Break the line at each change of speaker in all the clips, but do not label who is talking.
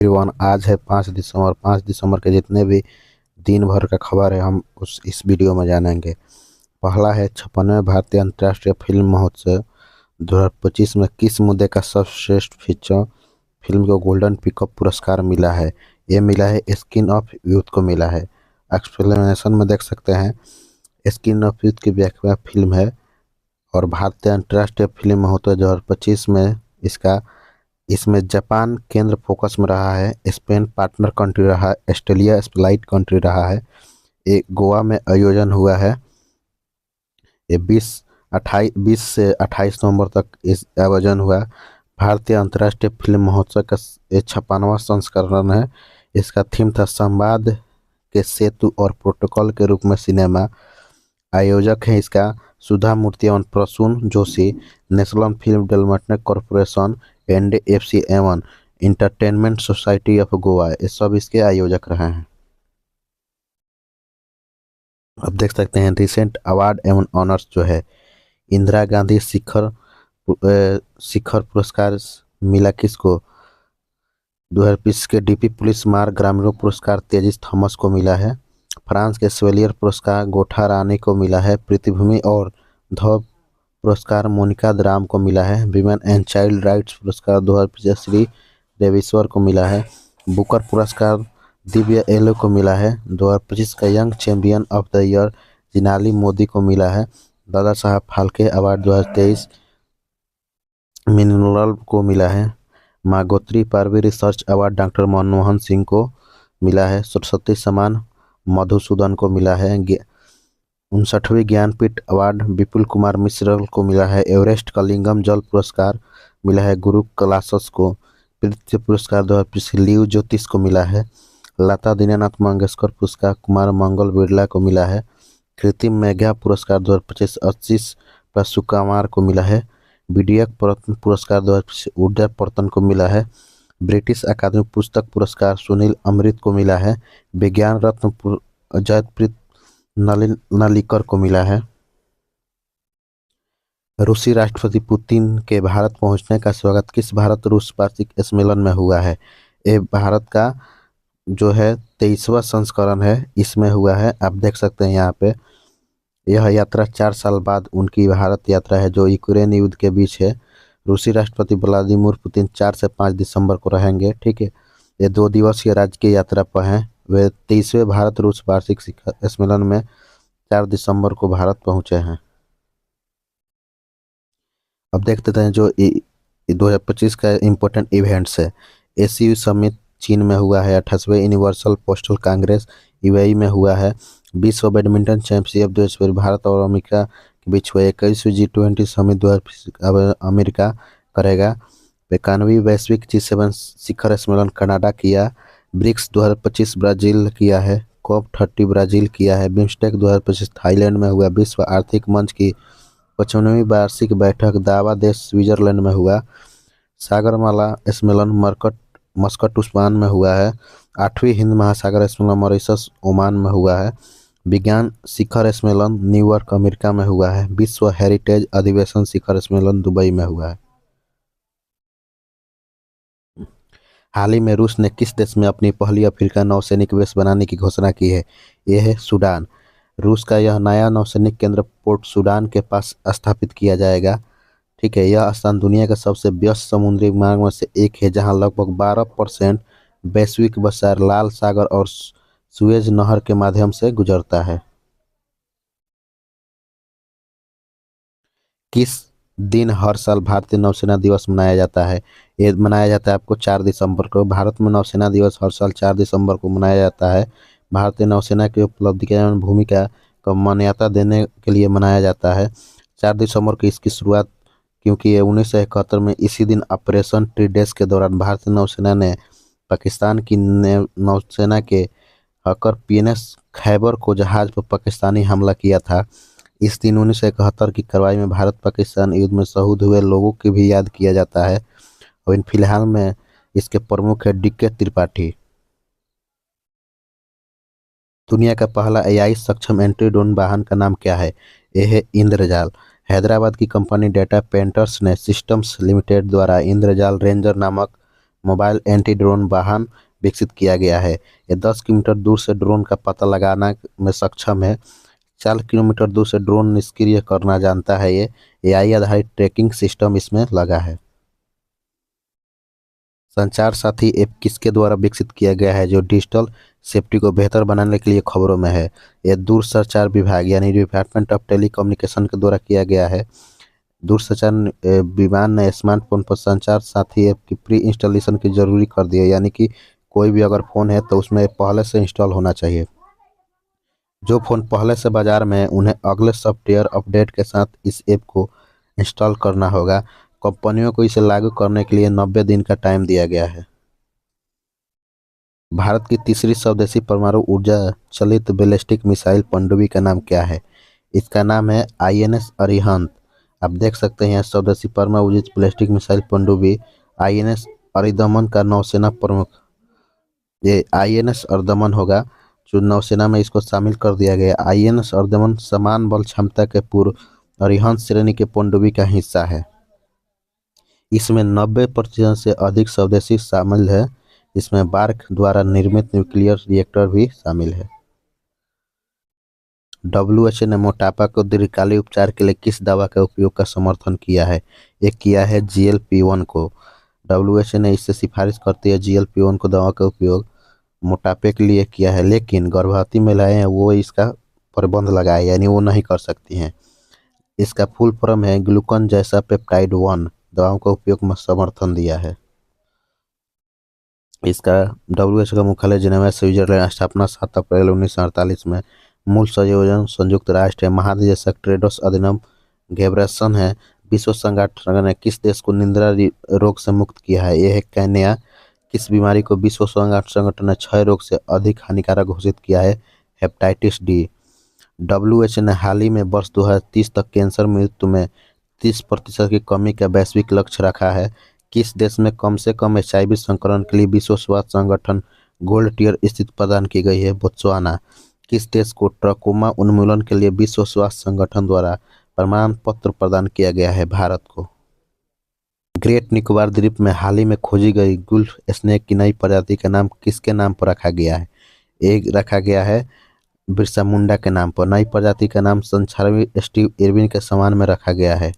Everyone, आज है 5 दिसंबर। 5 दिसंबर के जितने भी दिन भर का खबर है हम इस वीडियो में जानेंगे। पहला है 56वें भारतीय अंतर्राष्ट्रीय फिल्म महोत्सव 2025 में किस मुद्दे का सर्वश्रेष्ठ फीचर फिल्म को गोल्डन पिकअप पुरस्कार मिला है। ये मिला है स्किन ऑफ यूथ को मिला है। एक्सप्लेनेशन में देख सकते हैं। स्किन ऑफ यूथ की व्याख्या फिल्म है और भारतीय अंतर्राष्ट्रीय फिल्म महोत्सव 2025 में इसमें जापान केंद्र फोकस में रहा है, स्पेन पार्टनर कंट्री रहा है, ऑस्ट्रेलिया स्पेलाइट कंट्री रहा है। ये गोवा में आयोजन हुआ है। ये 20 से 28 नवंबर तक इस आयोजन हुआ। भारतीय अंतर्राष्ट्रीय फिल्म महोत्सव का ये 56वां संस्करण है। इसका थीम था संवाद के सेतु और प्रोटोकॉल के रूप में सिनेमा। आयोजक है इसका सुधा मूर्ति एवं Prasoon Joshi, national film development corporation, NDFC एवं इंटरटेनमेंट सोसाइटी ऑफ गोवा, ये सब इसके आयोजक रहे हैं। अब देख सकते हैं रिसेंट अवार्ड एवं ऑनर्स जो है, इंदिरा गांधी शिखर पुरस्कार मिला किसको। 2020 के DP पुलिस मार्ग ग्रामीणों पुरस्कार तेजिस थॉमस को मिला है। फ्रांस के सेवेलियर पुरस्कार गोठा रानी को मिला है। पृथ्वी और ध्रुव पुरस्कार मोनिका द्राम को मिला है। विमेन एंड चाइल्ड राइट्स पुरस्कार 2025 श्री देवेश्वर को मिला है। बुकर पुरस्कार दिव्या एलो को मिला है। 2025 का young champion of the year Jinali Modi को मिला है। दादा साहब फाल्के अवार्ड 2023 मिनरल को मिला है। मागोत्री पार्वी research award doctor Manmohan Singh को मिला है। सरस्वती सम्मान मधुसूदन को मिला है। 59वीं ज्ञानपीठ अवार्ड विपुल कुमार मिश्र को मिला है। एवरेस्ट कलिंगम जल पुरस्कार मिला है गुरु कलासस को। पृथ्वी पुरस्कार 2025 लिव ज्योतिष को मिला है। लता दीनानाथ मंगेशकर पुरस्कार कुमार मंगल बिरला को मिला है। कृत्रिम मेघा पुरस्कार 2025 आशीष सुकुमार को मिला है। विडियक पुरस्कार 2025 ऊर्जा पर्तन को मिला है। ब्रिटिश अकादमी पुस्तक पुरस्कार सुनील अमृत को मिला है। विज्ञान रत्न जयप्रीत नालिकर को मिला है। रूसी राष्ट्रपति पुतिन के भारत पहुंचने का स्वागत किस भारत रूस वार्षिक सम्मेलन में हुआ है। ये भारत का जो है 23वां संस्करण है, इसमें हुआ है। आप देख सकते हैं यहाँ पे यह यात्रा 4 साल बाद उनकी भारत यात्रा है जो यूक्रेन युद्ध के बीच है। रूसी राष्ट्रपति व्लादिमीर पुतिन 4 से 5 दिसंबर को रहेंगे। ठीक है, ये 2 दिवसीय राजकीय यात्रा पर हैं। वे 23वें भारत रूस वार्षिक शिखर सम्मेलन में 4 दिसंबर को भारत पहुंचे हैं। अब देखते हैं जो 2025 का इम्पोर्टेंट इवेंट्स है। ACU समिट चीन में हुआ है। 28वें यूनिवर्सल पोस्टल कांग्रेस UAE में हुआ है। विश्व बैडमिंटन चैंपियनशिप 2025 भारत और अमेरिका के बीच हुआ। 21वीं G20 समिट 2025 अमेरिका करेगा। 91वीं वैश्विक G7 शिखर सम्मेलन कनाडा किया। ब्रिक्स 2025 ब्राजील किया है। COP30 ब्राजील किया है। बिम्स्टेक 2025 थाईलैंड में हुआ। विश्व आर्थिक मंच की 55वीं वार्षिक बैठक दावा देश स्विट्जरलैंड में हुआ। सागरमाला सम्मेलन मस्कट उस्मान में हुआ है। 8वीं हिंद महासागर सम्मेलन मॉरिशस ओमान में हुआ है। विज्ञान शिखर सम्मेलन न्यूयॉर्क अमेरिका में हुआ है। विश्व हेरिटेज अधिवेशन शिखर सम्मेलन दुबई में हुआ है। हाल ही में रूस ने किस देश में अपनी पहली अफ्रीका नौसैनिक बेस बनाने की घोषणा की है। यह है सूडान। रूस का यह नया नौसैनिक केंद्र पोर्ट सूडान के पास स्थापित किया जाएगा। ठीक है, यह स्थान दुनिया का सबसे व्यस्त समुद्री मार्ग में से एक है जहां लगभग 12% वैश्विक बसार लाल सागर और सुएज नहर के माध्यम से गुजरता है। किस दिन हर साल भारतीय नौसेना दिवस मनाया जाता है। ये मनाया जाता है आपको 4 दिसंबर को। भारत में नौसेना दिवस हर साल 4 दिसंबर को मनाया जाता है। भारतीय नौसेना की उपलब्धि एवं भूमिका को मान्यता देने के लिए मनाया जाता है। 4 दिसंबर की इसकी शुरुआत क्योंकि ये 1971 में इसी दिन ऑपरेशन ट्रीडेस के दौरान भारतीय नौसेना ने पाकिस्तान की नौसेना के हकर PNS खैबर को जहाज पर पाकिस्तानी हमला किया था। इस दिन 1971 की कार्रवाई में भारत पाकिस्तान युद्ध में शहीद हुए लोगों की भी याद किया जाता है। और इन फिलहाल में इसके प्रमुख है DK त्रिपाठी। दुनिया का पहला AI सक्षम एंटी ड्रोन वाहन का नाम क्या है। यह है इंद्रजाल। हैदराबाद की कंपनी डेटा पेंटर्स ने सिस्टम्स लिमिटेड द्वारा इंद्रजाल रेंजर नामक मोबाइल एंटी ड्रोन वाहन विकसित किया गया है। ये 10 किलोमीटर दूर से ड्रोन का पता लगाना में सक्षम है। 4 किलोमीटर दूर से ड्रोन निष्क्रिय करना जानता है। ये एआई आधारित ट्रैकिंग सिस्टम इसमें लगा है। संचार साथी ऐप किसके द्वारा विकसित किया गया है? जो डिजिटल सेफ्टी को बेहतर बनाने के लिए खबरों में है। यह दूर संचार विभाग यानी डिपार्टमेंट ऑफ टेलीकम्युनिकेशन के द्वारा किया गया है। दूरसंचार विमान ने स्मार्टफोन पर संचार साथी ऐप की प्री इंस्टॉलेशन की जरूरी कर दी है, यानी कि कोई भी अगर फ़ोन है तो उसमें पहले से इंस्टॉल होना चाहिए। जो फ़ोन पहले से बाजार में है उन्हें अगले सॉफ्टवेयर अपडेट के साथ इस ऐप को इंस्टॉल करना होगा। कंपनियों को इसे लागू करने के लिए 90 दिन का टाइम दिया गया है। भारत की तीसरी स्वदेशी परमाणु ऊर्जा चलित बैलिस्टिक मिसाइल पनडुब्बी का नाम क्या है? इसका नाम है आईएनएस अरिहंत। आप देख सकते हैं स्वदेशी परमाणु ऊर्जित बैलिस्टिक मिसाइल पनडुब्बी आईएनएस अरिदमन का नौसेना प्रमुख, ये आईएनएस अर्दमन होगा जो नौसेना में इसको शामिल कर दिया गया। आईएनएस अर्दमन समान बल क्षमता के पूर्व अरिहंत श्रेणी के पनडुब्बी का हिस्सा है। इसमें 90% से अधिक स्वदेशी शामिल है। इसमें बार्क द्वारा निर्मित न्यूक्लियर रिएक्टर भी शामिल है। डब्ल्यूएचओ ने मोटापा को दीर्घकालिक उपचार के लिए किस दवा के उपयोग का समर्थन किया है? एक किया है GLP-1 को। डब्ल्यूएचओ ने इससे सिफारिश करती है GLP-1 को दवा का उपयोग मोटापे के लिए किया है, लेकिन गर्भवती महिलाएं हैं वो इसका प्रतिबंध लगाए, यानी वो नहीं कर सकती हैं। इसका फुल फॉर्म है ग्लूकन जैसा पेप्टाइड 1 दवाओं का उपयोग में समर्थन दिया है। इसका डब्ल्यूएचओ का मुख्यालय जिनेवा स्विट्जरलैंड, स्थापना 7 अप्रैल 1948 में। मूल संयोजन संयुक्त राष्ट्र है। महानिदेशक टेड्रोस अधनम घेब्रेयेसस है। विश्व संगठन ने किस देश को निद्रा रोग से मुक्त किया है? यह है केन्या। किस बीमारी को विश्व संगठन ने क्षय रोग से अधिक हानिकारक घोषित किया है? Hepatitis D. डब्ल्यूएचओ ने हाल ही में वर्ष 2030 तक कैंसर मृत्यु में 30% की कमी का वैश्विक लक्ष्य रखा है। किस देश में कम से कम एचआईवी संक्रमण के लिए विश्व स्वास्थ्य संगठन गोल्ड टियर स्थिति प्रदान की गई है? बोत्सवाना। किस देश को ट्रकोमा उन्मूलन के लिए विश्व स्वास्थ्य संगठन द्वारा प्रमाण पत्र प्रदान किया गया है? भारत को। ग्रेट निकोबार द्वीप में हाल ही में खोजी गई गुल्फ स्नेक की नई प्रजाति का नाम किसके नाम पर रखा गया है? एक रखा गया है बिरसा मुंडा के नाम पर। नई प्रजाति का नाम संचारवी स्टीव इरविन के सम्मान में रखा गया है।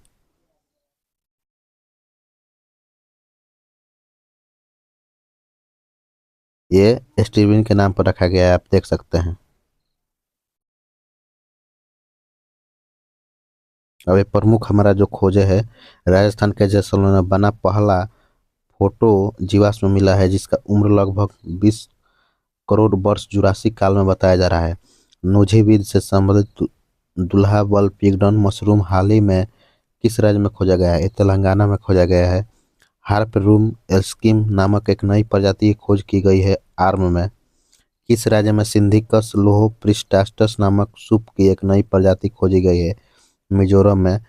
ये स्टीवन के नाम पर रखा गया है, आप देख सकते हैं। अब ये प्रमुख हमारा जो खोजे है, राजस्थान के जैसलमेर में बना पहला फोटो जीवाश्म मिला है जिसका उम्र लगभग 20 करोड़ वर्ष जुरासिक काल में बताया जा रहा है। नोझीविद से संबंधित दुल्हा बल पिगडन मशरूम हाल ही में किस राज्य में खोजा गया है? ये तेलंगाना में खोजा गया है। हार्प रूम एल्स्किम नामक एक नई प्रजाति की खोज की गई है आर्म में। किस राज्य में सिंधिकस लोहोप्रिस्टास्टस नामक सूप की एक नई प्रजाति खोजी गई है? मिजोरम में।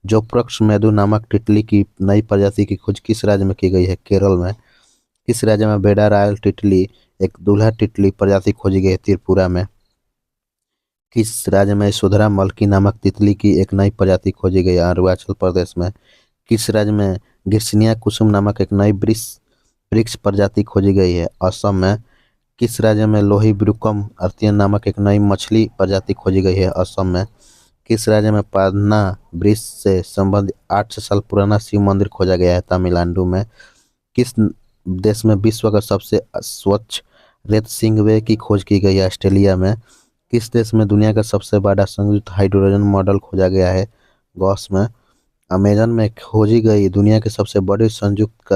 जोप्रक्स मेदू नामक तितली की नई प्रजाति की खोज किस राज्य में की गई है? केरल में। किस राज्य में बेड़ा रॉयल तितली एक दूल्हा तितली प्रजाति खोजी गई है? त्रिपुरा में। किस राज्य में सुधरा मलकी नामक तितली की एक नई प्रजाति खोजी गई है? अरुणाचल प्रदेश में। किस राज्य में गिरसिनिया कुसुम नामक एक नई वृक्ष प्रजाति खोजी गई है? असम में। किस राज्य में लोही ब्रुकम अर्तियन नामक एक नई मछली प्रजाति खोजी गई है? असम में। किस राज्य में पादना वृक्ष से संबंधित 800 साल पुराना शिव मंदिर खोजा गया है? तमिलनाडु में। किस देश में विश्व का सबसे स्वच्छ रेत सिंगवे की खोज की गई है? ऑस्ट्रेलिया में। किस देश में दुनिया का सबसे बड़ा संयुक्त हाइड्रोजन मॉडल खोजा गया है? गॉस में। अमेजन में खोजी गई दुनिया के सबसे बड़े संयुक्त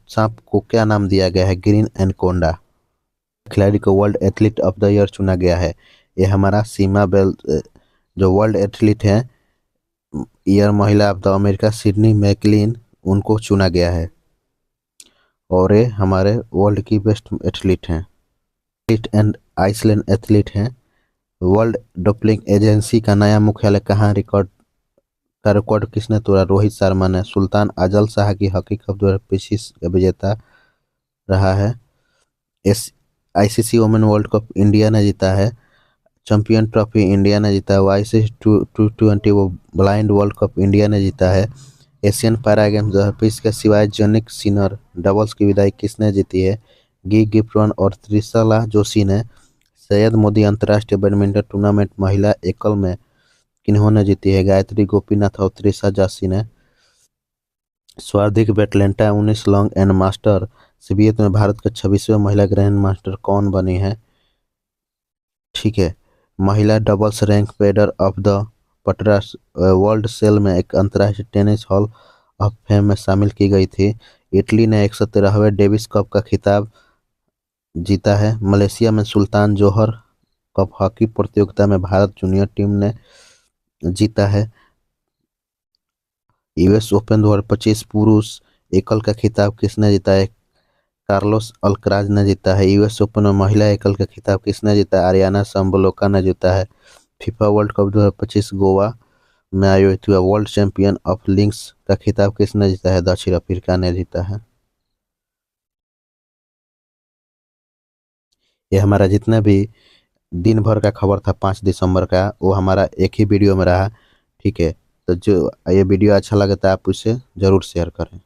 सांप को क्या नाम दिया गया है? Green anaconda. खिलाड़ी को world athlete of the year चुना गया है? ये हमारा सीमा बेल जो वर्ल्ड एथलीट हैं ईयर महिला of the America Sydney McLean, उनको चुना गया है और ये हमारे वर्ल्ड की बेस्ट एथलीट हैं। एंड आइसलैंड एथलीट हैं। वर्ल्ड डोपिंग एजेंसी का नया मुख्यालय कहाँ रिकॉर्ड किसने तोड़ा? रोहित शर्मा ने। सुल्तान आजल शाह की हॉकी कप 2025 का विजेता रहा है। ICC women world cup India ने जीता है। चैंपियन ट्रॉफी इंडिया ने जीता है। आईसीसी T20 वो ब्लाइंड वर्ल्ड कप इंडिया ने जीता है। एशियन पैरा गेम्स 2020 के सिवाय जेनिक सिनर डबल्स की विदाई किसने जीती है? गी गिफ्रॉन और त्रिशला जोशी ने। सैयद मोदी अंतर्राष्ट्रीय बैडमिंटन टूर्नामेंट महिला एकल में किन्होंने जीती है? गायत्री गोपीनाथ और त्रिशा जोशी ने। सर्वाधिक बैटलेंटा 19 लॉन्ग एंड मास्टर सीबीएत में भारत के 26वें महिला ग्रैंड मास्टर कौन बनी है? ठीक है, महिला डबल्स रैंक पेडर ऑफ द पटरा वर्ल्ड सेल में एक अंतर्राष्ट्रीय टेनिस हॉल ऑफ फेम में शामिल की गई थी। इटली ने 113वें डेविस कप का खिताब जीता है। मलेशिया में सुल्तान जोहर कप हॉकी प्रतियोगिता में भारत जूनियर टीम ने जीता है। यूएस ओपन 2025 पुरुष एकल का खिताब किसने जीता है? कार्लोस अल्कराज ने जीता है। यूएस ओपन में महिला एकल का खिताब किसने जीता है? आरियाना साम्बोलोका ने जीता है। फीफा वर्ल्ड कप 2025 गोवा में आयोजित हुआ वर्ल्ड चैंपियन ऑफ लिंक्स का खिताब किसने जीता है? दक्षिण अफ्रीका ने जीता है। ये हमारा जितना भी दिन भर का खबर था 5 दिसंबर का, वो हमारा एक ही वीडियो में रहा। ठीक है, तो जो ये वीडियो अच्छा लगे तो आप उसे ज़रूर शेयर करें।